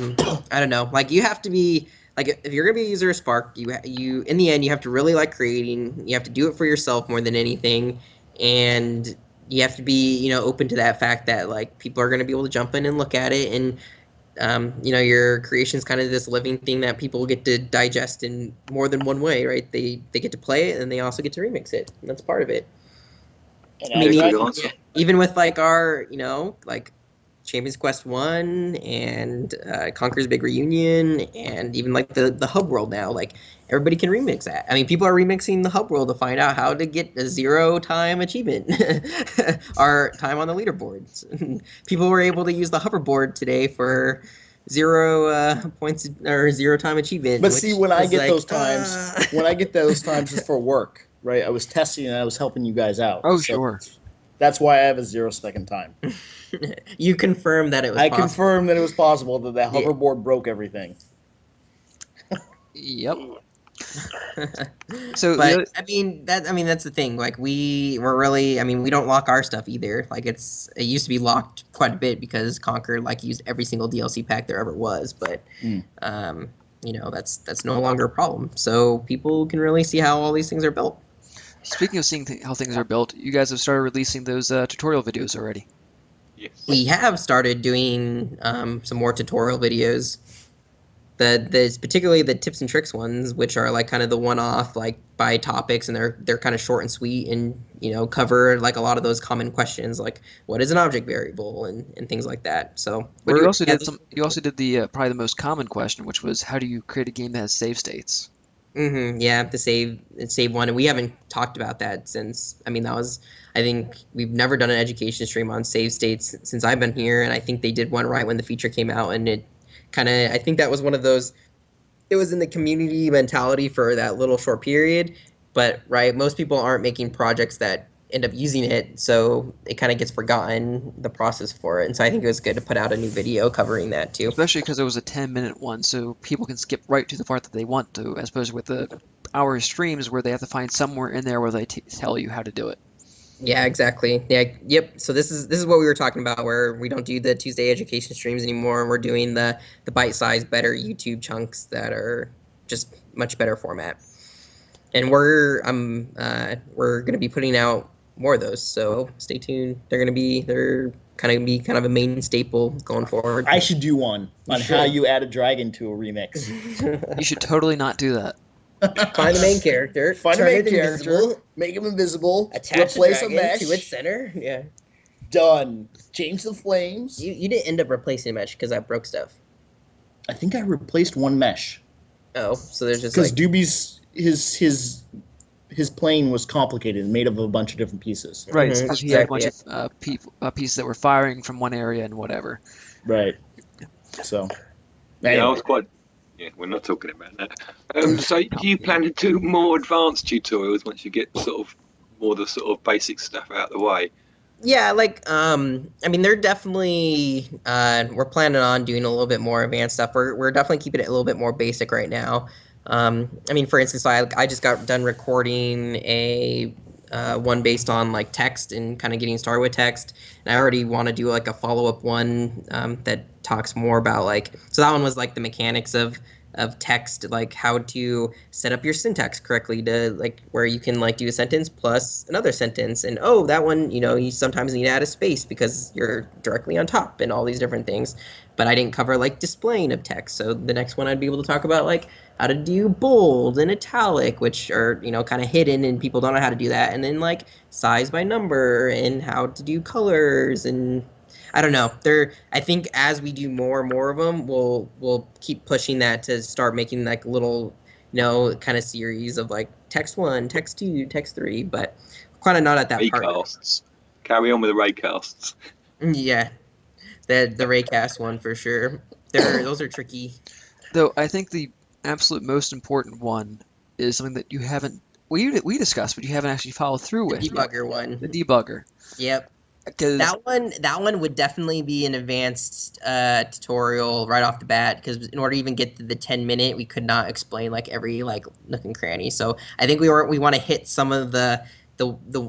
don't know. Like you have to be like, if you're gonna be a user of Spark, you in the end you have to really like creating. You have to do it for yourself more than anything, and you have to be open to that fact that like people are gonna be able to jump in and look at it, and your creation is kind of this living thing that people get to digest in more than one way, right? They get to play it and they also get to remix it, and that's part of it. Even with like our like Champions Quest 1 and Conqueror's Big Reunion, and even like the hub world now, like everybody can remix that. I mean, people are remixing the hub world to find out how to get a 0-time achievement or time on the leaderboards. People were able to use the hoverboard today for 0 points or 0-time achievement. But see, when I get those times, it's for work, right? I was testing and I was helping you guys out. Oh, sure. That's why I have a 0-second time. You confirmed that it was possible. I confirmed that it was possible, that the hoverboard broke everything. Yep. So, but that's the thing. Like we're really, we don't lock our stuff either. Like it used to be locked quite a bit because Conquer like used every single DLC pack there ever was. But that's no longer a problem. So people can really see how all these things are built. Speaking of seeing how things are built, you guys have started releasing those tutorial videos already. Yes. We have started doing some more tutorial videos. There's particularly the tips and tricks ones, which are like kind of the one-off, like by topics, and they're kind of short and sweet, and cover like a lot of those common questions, like what is an object variable and things like that. So, but you also did the probably the most common question, which was how do you create a game that has save states? Yeah, the save one, and we haven't talked about that since. I think we've never done an education stream on save states since I've been here, and I think they did one right when the feature came out, and it kind of, I think that was one of those, it was in the community mentality for that little short period, but right, most people aren't making projects that end up using it, so it kind of gets forgotten, the process for it, and so I think it was good to put out a new video covering that too. Especially because it was a 10-minute one, so people can skip right to the part that they want to, as opposed with the hour streams where they have to find somewhere in there where they tell you how to do it. Yeah, exactly. Yeah, yep. So this is what we were talking about, where we don't do the Tuesday education streams anymore, and we're doing the bite-sized, better YouTube chunks that are just much better format. And we're gonna be putting out more of those, so stay tuned. They're kind of be a main staple going forward. I should do one on how you add a dragon to a remix. You should totally not do that. Find the main character. Find a turn main it character. invisible, Make him invisible. attach replace the a dragon mesh. to its center. Yeah. Done. Change the flames. You didn't end up replacing mesh because that broke stuff. I think I replaced one mesh. Oh, so there's just Because like Doobie's his plane was complicated and made of a bunch of different pieces. Right, Mhm, because he had a bunch exactly, of pieces that were firing from one area and whatever. Right. So. Yeah, I Anyway. was quite. Yeah, we're not talking about that. So do you plan to do more advanced tutorials once you get sort of more the sort of basic stuff out of the way? Yeah, like I mean, they're definitely we're planning on doing a little bit more advanced stuff. We're definitely keeping it a little bit more basic right now. I mean, for instance, I just got done recording a one based on like text and kind of getting started with text, and I already want to do like a follow-up one that talks more about like, so that one was like the mechanics of text, like how to set up your syntax correctly to like where you can like do a sentence plus another sentence, and oh, that one, you know, you sometimes need to add a space because you're directly on top and all these different things. But I didn't cover like displaying of text, so the next one I'd be able to talk about like how to do bold and italic, which are, you know, kind of hidden and people don't know how to do that, and then like size by number and how to do colors. And I don't know. I think as we do more and more of them, we'll keep pushing that to start making like little, you know, kind of series of like text 1, text 2, text 3, but kind of not at that part. Raycasts. Carry on with the raycasts. Yeah, the Raycast one for sure. Those are tricky. Though I think the absolute most important one is something that you haven't we discussed, but you haven't actually followed through with. Debugger one. The debugger. Yep. Because that one would definitely be an advanced tutorial right off the bat, because in order to even get to the 10-minute, we could not explain like every like nook and cranny. So I think we want to hit some of the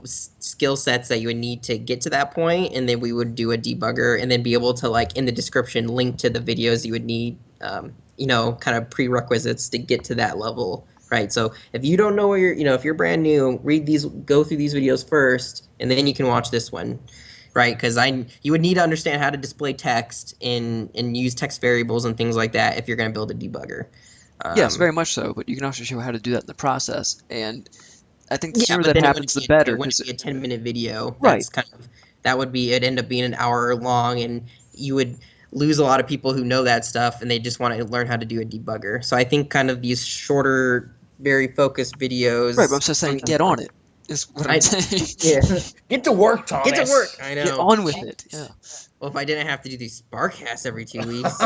skill sets that you would need to get to that point, and then we would do a debugger, and then be able to like in the description link to the videos you would need, you know, kind of prerequisites to get to that level. Right, so if you don't know where you're, you know, if you're brand new, go through these videos first, and then you can watch this one, right? Because you would need to understand how to display text and use text variables and things like that if you're going to build a debugger. yes, very much so. But you can also show how to do that in the process, and I think the Yeah, sooner but that then happens, the better. It wouldn't 'cause be a 10-minute video. Right. That's kind of, it'd end up being an hour long, and you would lose a lot of people who know that stuff, and they just want to learn how to do a debugger. So I think kind of these shorter, very focused videos. Right, but I'm just saying, get on it. Is what I'm saying. Yeah. Get to work, Thomas. Get to work. I know. Get on with it. Yeah. Well, if I didn't have to do these SparkCasts every 2 weeks.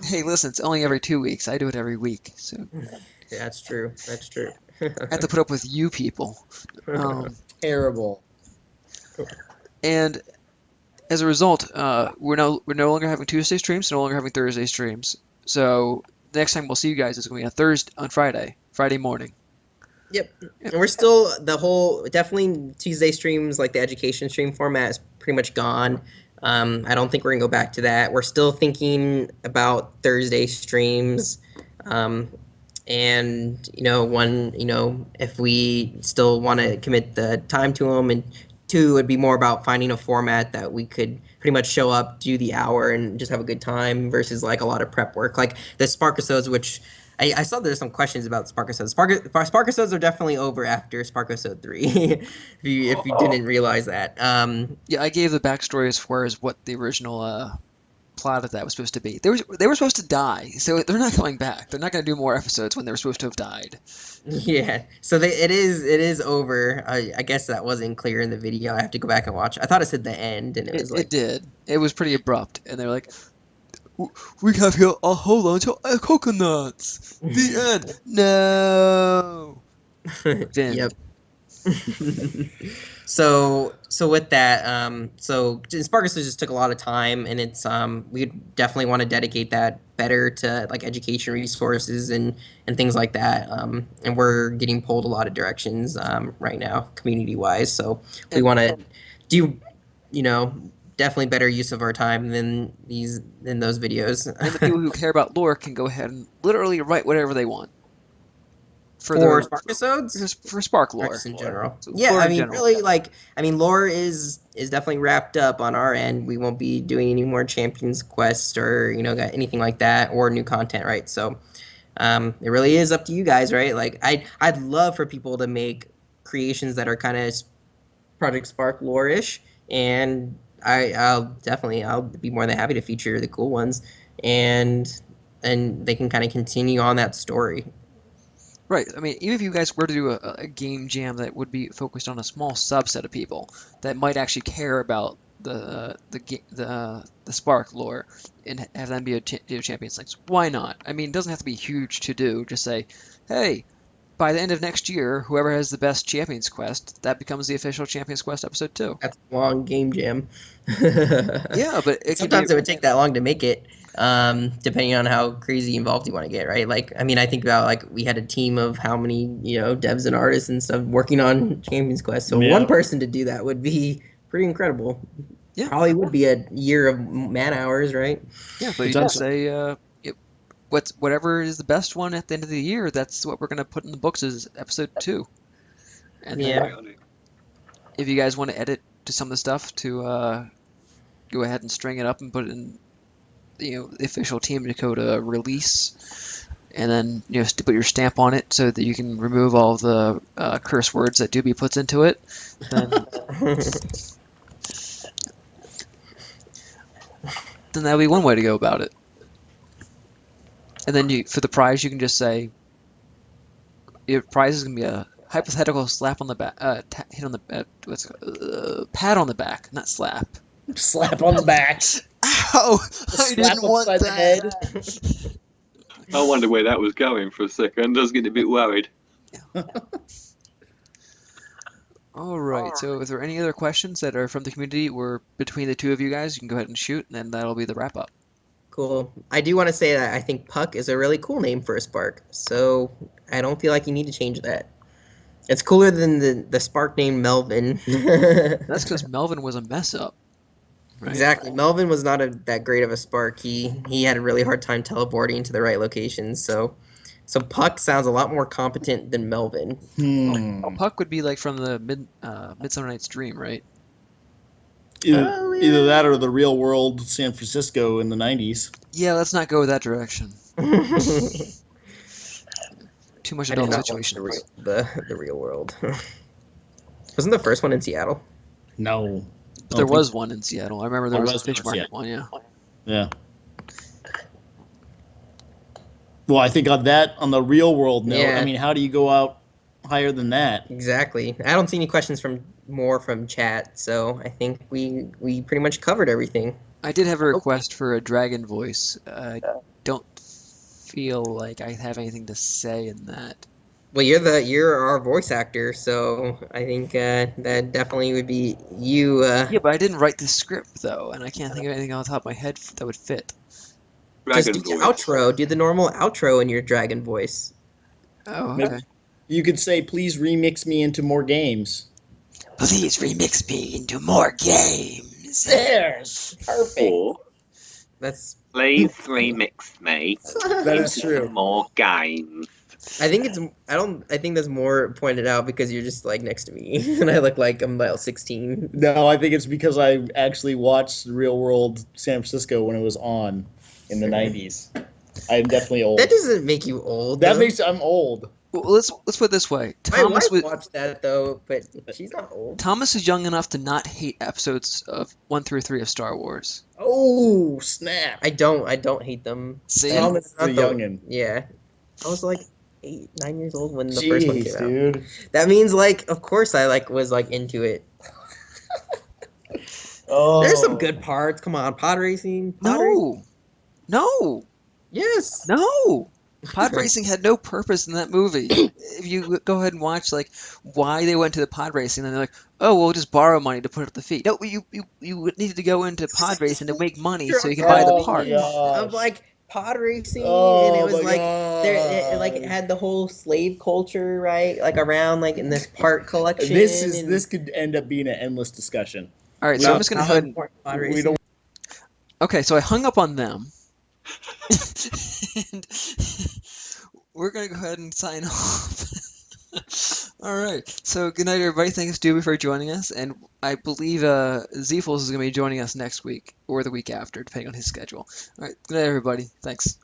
Hey, listen, it's only every 2 weeks. I do it every week, so Yeah, that's true. That's true. I have to put up with you people. Terrible. And as a result, we're no longer having Tuesday streams, no longer having Thursday streams. So the next time we'll see you guys is going to be on Friday morning. Yep. And we're still definitely Tuesday streams, like the education stream format, is pretty much gone. I don't think we're gonna go back to that. We're still thinking about Thursday streams, and if we still want to commit the time to them, and two, it'd be more about finding a format that we could pretty much show up, do the hour, and just have a good time versus like a lot of prep work, like the SparkEpisodes, which I saw there's some questions about SparkEpisodes. SparkEpisodes are definitely over after SparkEpisode 3, if you didn't realize that. Yeah, I gave the backstory as far as what the original plot of that was supposed to be. They were supposed to die, so they're not coming back. They're not going to do more episodes when they were supposed to have died. Yeah, so it is over. I guess that wasn't clear in the video. I have to go back and watch. I thought it said the end, and It did. It was pretty abrupt, and they're like, "We have here a whole bunch of coconuts." The end. No. Then. Yep. So with that, so SparkEpisodes just took a lot of time, and it's we definitely want to dedicate that better to like education resources and things like that. And we're getting pulled a lot of directions right now, community wise. So we want to do, definitely better use of our time than those videos. And the people who care about lore can go ahead and literally write whatever they want. For SparkEpisodes? For Spark lore. Just in general. So Yeah, lore I in mean, general. really, lore is definitely wrapped up on our end. We won't be doing any more Champions Quest or, got anything like that, or new content, right? So, it really is up to you guys, right? Like I'd love for people to make creations that are kind of Project Spark lore-ish, and I'll be more than happy to feature the cool ones, and they can kind of continue on that story. Right. I mean, even if you guys were to do a game jam that would be focused on a small subset of people that might actually care about the Spark lore and have them be champions, like why not? I mean, it doesn't have to be huge to do. Just say, hey, by the end of next year, whoever has the best Champions Quest, that becomes the official Champions Quest episode 2. That's a long game jam. Yeah, but it could be. Sometimes it would take that long to make it, depending on how crazy involved you want to get, right? Like, I mean, I think about like we had a team of how many, devs and artists and stuff working on Champions Quest. So Yeah. one person to do that would be pretty incredible. Yeah. Probably would be a year of man hours, right? Yeah, but you just say, whatever is the best one at the end of the year, that's what we're going to put in the books as episode 2. And Yeah. then if you guys want to edit to some of the stuff to go ahead and string it up and put it in the official Team Dakota release, and then put your stamp on it so that you can remove all the curse words that Doobie puts into it, then that'll be one way to go about it. And then for the prize, you can just say your prize is gonna be a hypothetical slap on the back, hit on the pat on the back, not slap. Slap on the back. Ow! I didn't want upside the that. head. I wonder where that was going for a second. I was getting a bit worried. All right. So, if there are any other questions that are from the community or between the two of you guys, you can go ahead and shoot, and then that'll be the wrap up. Cool. I do want to say that I think Puck is a really cool name for a Spark, so I don't feel like you need to change that. It's cooler than the Spark name Melvin. That's because Melvin was a mess up. Right? Exactly. Melvin was not that great of a Spark. He had a really hard time teleporting to the right locations, so Puck sounds a lot more competent than Melvin. Puck would be like from the Midsummer Night's Dream, right? Either that or the real world San Francisco in the 90s. Yeah, let's not go that direction. Too much I did adult not watch situation. the real world. Wasn't the first one in Seattle? No. But there was one in Seattle. I remember there was a fish market Seattle. one, yeah. Yeah. Well, I think on the real world note, Yeah. I mean, how do you go out higher than that? Exactly. I don't see any questions from chat, so I think we pretty much covered everything. I did have a request for a dragon voice. I don't feel like I have anything to say in that. Well, you're our voice actor, so I think that definitely would be you. Yeah, but I didn't write the script though, and I can't think of anything on the top of my head that would fit. Just Dragon do the voice. outro. Do the normal outro in your dragon voice. Oh, Maybe- okay. You could say, please remix me into more games. Please remix me into more games. There's perfect. Or That's. please remix me That is into true. more games. I think it's. I think that's more pointed out because you're just like next to me, and I look like I'm about 16. No, I think it's because I actually watched Real World San Francisco when it was on in the 90s. I'm definitely old. That doesn't make you old. That though. makes I'm old. Well, let's put it this way. My wife watched that though, but she's not old. Thomas is young enough to not hate episodes of 1 through 3 of Star Wars. Oh, snap. I don't hate them. See? Thomas is a Not the- youngin'. Yeah, I was like 8, 9 years old when the first one Jeez, came out. dude. That means like, of course, I was into it. Oh. There's some good parts. Come on, pod racing. No. Yes. No. Pod racing had no purpose in that movie. If you go ahead and watch like why they went to the pod racing, and they're like, "Oh, we'll just borrow money to put up the fee." No, you needed to go into pod racing to make money so you can buy the Oh, parts. my gosh. Of like pod racing, Oh, and it was my like it had the whole slave culture, right? Like around like in this part collection. This could end up being an endless discussion. All right, so I'm just gonna go ahead and We don't. okay. So I hung up on them, and we're gonna go ahead and sign off. All right. So good night, everybody. Thanks, Doobie, for joining us, and I believe Zeefels is gonna be joining us next week or the week after, depending on his schedule. All right. Good night, everybody. Thanks.